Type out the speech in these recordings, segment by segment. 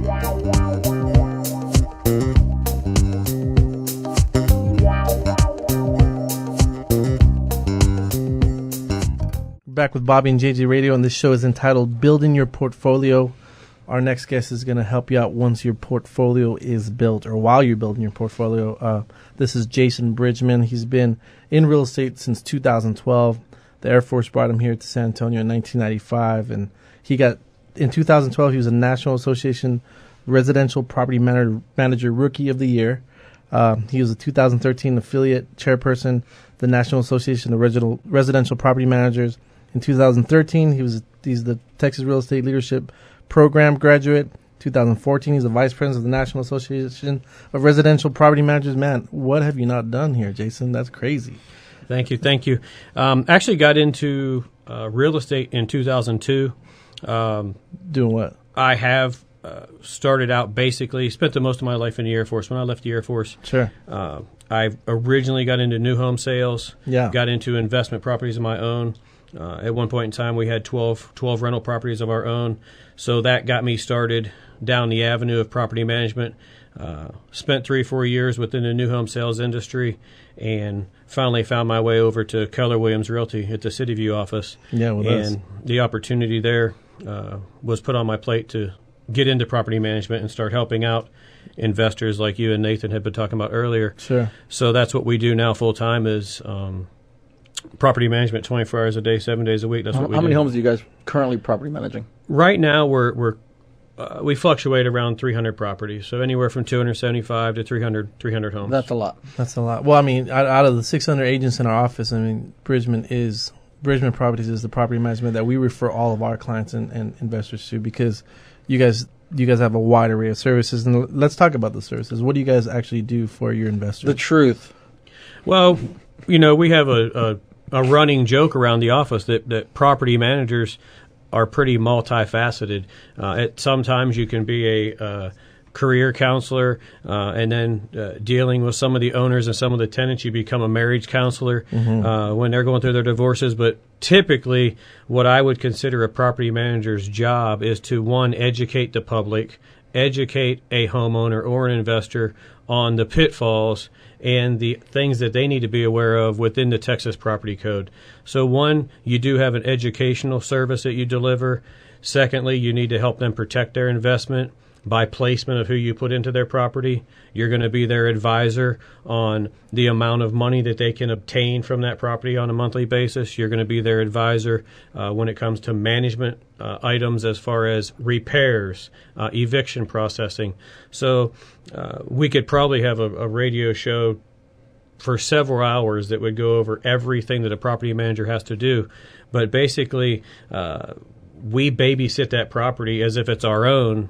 Back with Bobby and JJ Radio, and this show is entitled Building Your Portfolio. Our next guest is going to help you out once your portfolio is built or while you're building your portfolio. This is Jason Bridgman. He's been in real estate since 2012. The Air Force brought him here to San Antonio in 1995, and in 2012, he was a National Association Residential Property Manager Rookie of the Year. He was a 2013 affiliate chairperson, the National Association of Residential Property Managers. In 2013, he's the Texas Real Estate Leadership Program graduate. 2014, he's the vice president of the National Association of Residential Property Managers. Man, what have you not done here, Jason? That's crazy. Thank you. Actually got into real estate in 2002. Doing what? I have started out basically, spent the most of my life in the Air Force. When I left the Air Force, sure. I originally got into new home sales, got into investment properties of my own. At one point in time, we had 12 rental properties of our own. So that got me started down the avenue of property management. Spent 3-4 years within the new home sales industry and finally found my way over to Keller Williams Realty at the City View office. Yeah, with us. And the opportunity there was put on my plate to get into property management and start helping out investors like you and Nathan had been talking about earlier. Sure. So that's what we do now full time is property management 24 hours a day, 7 days a week. That's what we do. How many homes are you guys currently property managing? Right now we fluctuate around 300 properties, so anywhere from 275 to 300 homes. That's a lot. Well, I mean, out of the 600 agents in our office, I mean, Bridgman Properties is the property management that we refer all of our clients and investors to, because you guys have a wide array of services. And let's talk about the services. What do you guys actually do for your investors? The truth. Well, we have a running joke around the office that property managers are pretty multifaceted. Sometimes you can be a career counselor, and then dealing with some of the owners and some of the tenants, you become a marriage counselor when they're going through their divorces. But typically, what I would consider a property manager's job is to, one, educate the public, educate a homeowner or an investor on the pitfalls and the things that they need to be aware of within the Texas Property Code. So one, you do have an educational service that you deliver. Secondly, you need to help them protect their investment by placement of who you put into their property. You're going to be their advisor on the amount of money that they can obtain from that property on a monthly basis. You're going to be their advisor when it comes to management items as far as repairs, eviction processing. So we could probably have a radio show for several hours that would go over everything that a property manager has to do. But basically, we babysit that property as if it's our own,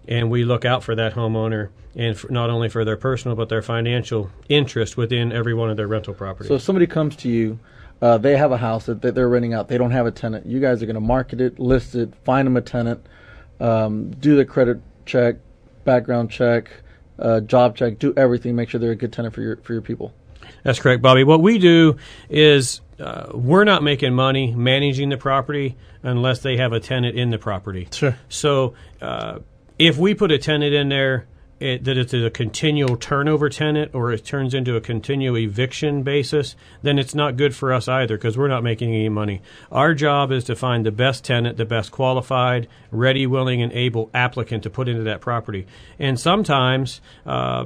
and we look out for that homeowner, and not only for their personal but their financial interest within every one of their rental properties. So if somebody comes to you, they have a house that they're renting out, they don't have a tenant. You guys are going to market it, list it, find them a tenant, do the credit check, background check, job check, do everything, make sure they're a good tenant for your people. That's correct, Bobby. What we do is we're not making money managing the property unless they have a tenant in the property. Sure. So if we put a tenant in there that it's a continual turnover tenant or it turns into a continual eviction basis, then it's not good for us either because we're not making any money. Our job is to find the best tenant, the best qualified, ready, willing, and able applicant to put into that property. And sometimes, our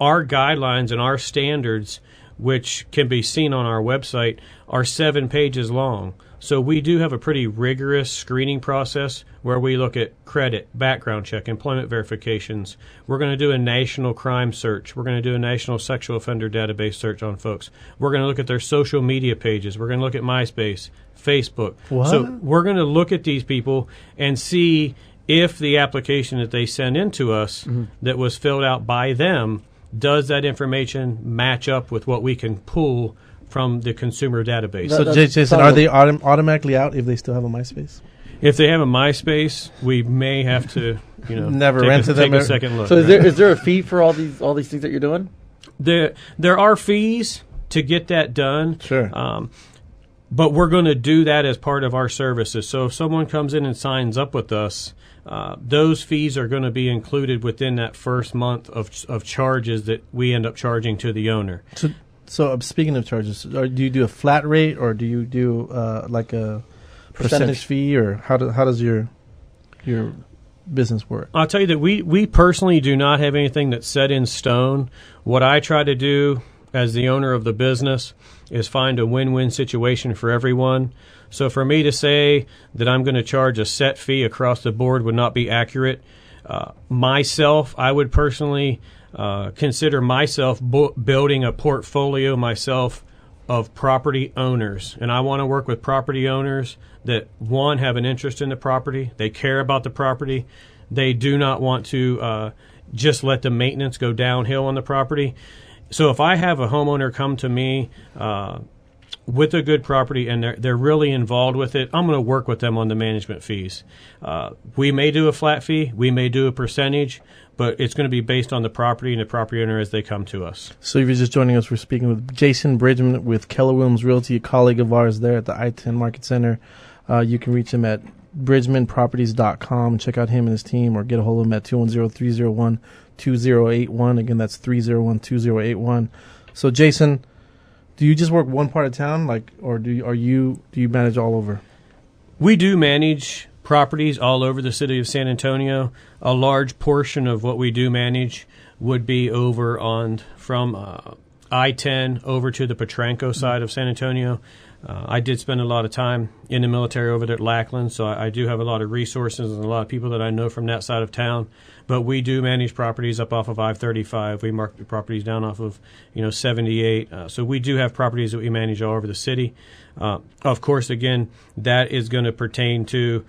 guidelines and our standards, which can be seen on our website, are 7 pages long. So we do have a pretty rigorous screening process where we look at credit, background check, employment verifications. We're going to do a national crime search. We're going to do a national sexual offender database search on folks. We're going to look at their social media pages. We're going to look at MySpace, Facebook. What? So we're going to look at these people and see if the application that they send in to us that was filled out by them, does that information match up with what we can pull from the consumer database. So, Jason, are they automatically out if they still have a MySpace? If they have a MySpace, we may have to, never rent to them. Take a second look. So, is there a fee for all these things that you're doing? There are fees to get that done. Sure. But we're going to do that as part of our services. So if someone comes in and signs up with us, those fees are going to be included within that first month of charges that we end up charging to the owner. So speaking of charges, do you do a flat rate or do you do like a percentage fee, or how does your business work? I'll tell you that we personally do not have anything that's set in stone. What I try to do as the owner of the business is find a win-win situation for everyone. So for me to say that I'm going to charge a set fee across the board would not be accurate. Myself, I would personally consider myself building a portfolio myself of property owners. And I want to work with property owners that, one, have an interest in the property. They care about the property. They do not want to just let the maintenance go downhill on the property. So if I have a homeowner come to me with a good property and they're really involved with it, I'm going to work with them on the management fees. We may do a flat fee, we may do a percentage, but it's going to be based on the property and the property owner as they come to us. So if you're just joining us, we're speaking with Jason Bridgman with Keller Williams Realty, a colleague of ours there at the I-10 Market Center. You can reach him at bridgmanproperties.com and check out him and his team, or get a hold of him at 210-301-2081. Again, that's 301-2081. So Jason, do you just work one part of town, or do you manage all over? We do manage properties all over the city of San Antonio. A large portion of what we do manage would be over from I-10 over to the Potranco side of San Antonio. I did spend a lot of time in the military over there at Lackland, so I do have a lot of resources and a lot of people that I know from that side of town. But we do manage properties up off of I-35. We market properties down off of 78. So we do have properties that we manage all over the city. Of course, again, that is going to pertain to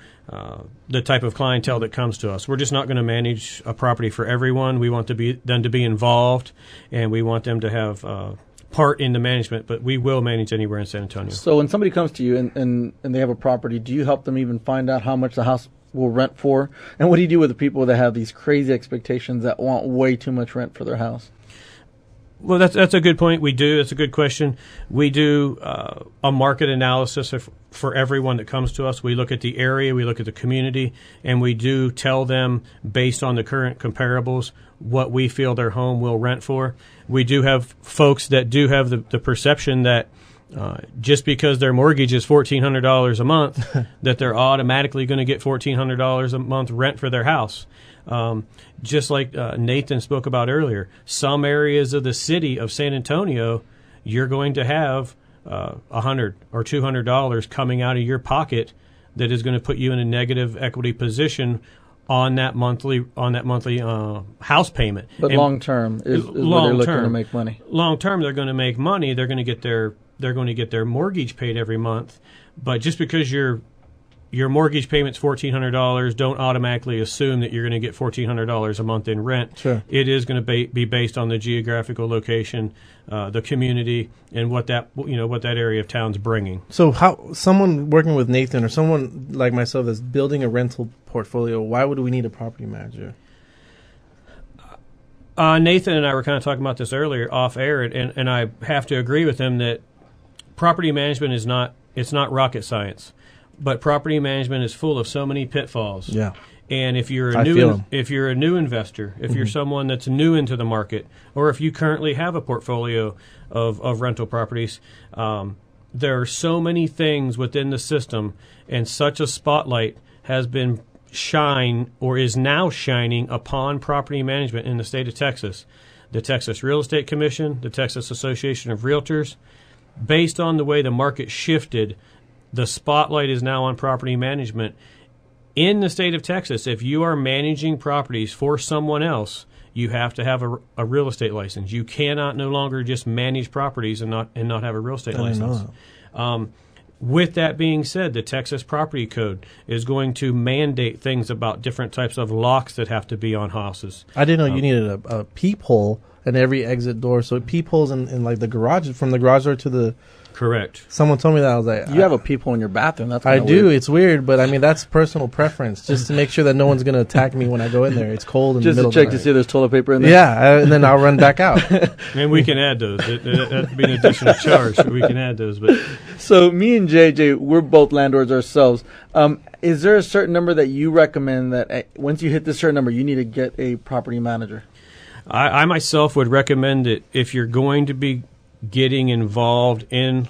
the type of clientele that comes to us. We're just not going to manage a property for everyone. We want them to be involved, and we want them to have part in the management, but we will manage anywhere in San Antonio. So when somebody comes to you and they have a property, do you help them even find out how much the house will rent for? And what do you do with the people that have these crazy expectations that want way too much rent for their house? Well, that's a good point. We do. That's a good question. We do a market analysis for everyone that comes to us. We look at the area, we look at the community, and we do tell them, based on the current comparables, what we feel their home will rent for. We do have folks that do have the perception that just because their mortgage is $1,400 a month, that they're automatically going to get $1,400 a month rent for their house. Just like Nathan spoke about earlier, some areas of the city of San Antonio, you're going to have $100 or $200 coming out of your pocket that is going to put you in a negative equity position on that monthly house payment. But long term is where they're looking to make money. Long term, they're going to make money. They're going to get their mortgage paid every month. But just because your mortgage payment's $1,400, don't automatically assume that you're going to get $1,400 a month in rent. Sure. It is going to be based on the geographical location, the community, and what that area of town's bringing. So how someone working with Nathan or someone like myself that's building a rental portfolio, why would we need a property manager? Nathan and I were kind of talking about this earlier off air, and I have to agree with him that property management is not rocket science. But property management is full of so many pitfalls. Yeah. And if you're a new investor, if you're someone that's new into the market, or if you currently have a portfolio of rental properties, there are so many things within the system, and such a spotlight has been is now shining upon property management in the state of Texas. The Texas Real Estate Commission, the Texas Association of Realtors, based on the way the market shifted, the spotlight is now on property management. In the state of Texas, if you are managing properties for someone else, you have to have a real estate license. You cannot no longer just manage properties and not have a real estate license. With that being said, the Texas Property Code is going to mandate things about different types of locks that have to be on houses. I didn't know you needed a peephole in every exit door. So peepholes in like the garage, from the garage door to the... Correct. Someone told me that. I was like, you have a peephole in your bathroom. That's I do. weird. It's weird, but I mean that's personal preference, just to make sure that no one's going to attack me when I go in there. It's cold in just the middle to check of the to see if there's toilet paper in there. Yeah, and then I'll run back out. And we can add those. That'd be an additional charge. We can add those. But so me and JJ, we're both landlords ourselves. Is there a certain number that you recommend that once you hit this certain number, you need to get a property manager? I myself would recommend it if you're going to be getting involved in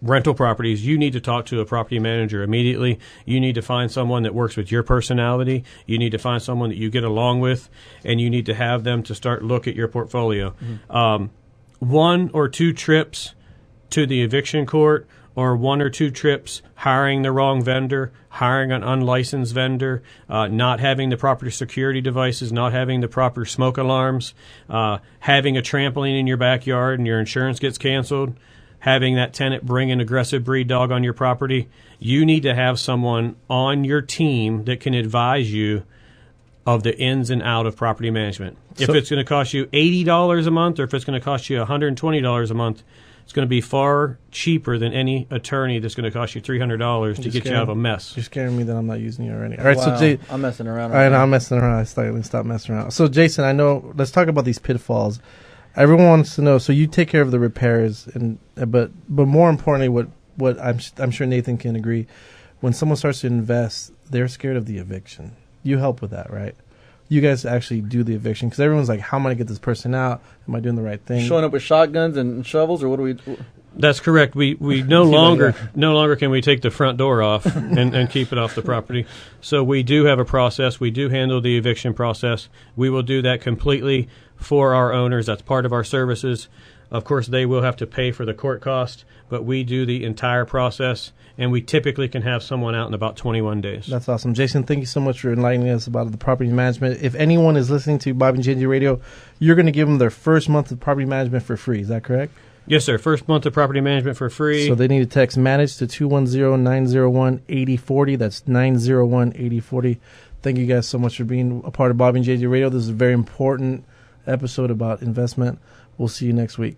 rental properties. You need to talk to a property manager immediately. You need to find someone that works with your personality. You need to find someone that you get along with, and you need to have them to start look at your portfolio. 1 or 2 trips to the eviction court, or 1 or 2 trips hiring the wrong vendor, hiring an unlicensed vendor, not having the proper security devices, not having the proper smoke alarms, having a trampoline in your backyard and your insurance gets canceled, having that tenant bring an aggressive breed dog on your property. You need to have someone on your team that can advise you of the ins and out of property management. If it's going to cost you $80 a month, or if it's going to cost you $120 a month, it's going to be far cheaper than any attorney that's going to cost you $300 to get you out of a mess. You're scaring me that I'm not using you already. All right, Wow, so I'm messing around. All right, I'm messing around. I slightly stop messing around. So Jason, I know. Let's talk about these pitfalls. Everyone wants to know. So you take care of the repairs, but more importantly, what I'm sure Nathan can agree. When someone starts to invest, they're scared of the eviction. You help with that, right? You guys actually do the eviction because everyone's like, how am I going to get this person out? Am I doing the right thing? Showing up with shotguns and shovels, or what do we? That's correct. We no longer can we take the front door off and keep it off the property. So we do have a process. We do handle the eviction process. We will do that completely for our owners. That's part of our services. Of course, they will have to pay for the court cost, but we do the entire process, and we typically can have someone out in about 21 days. That's awesome. Jason, thank you so much for enlightening us about the property management. If anyone is listening to Bobby and JJ Radio, you're going to give them their first month of property management for free. Is that correct? Yes, sir. First month of property management for free. So they need to text MANAGE to 210-901-8040. That's 901-8040. Thank you guys so much for being a part of Bobby and JJ Radio. This is a very important episode about investment. We'll see you next week.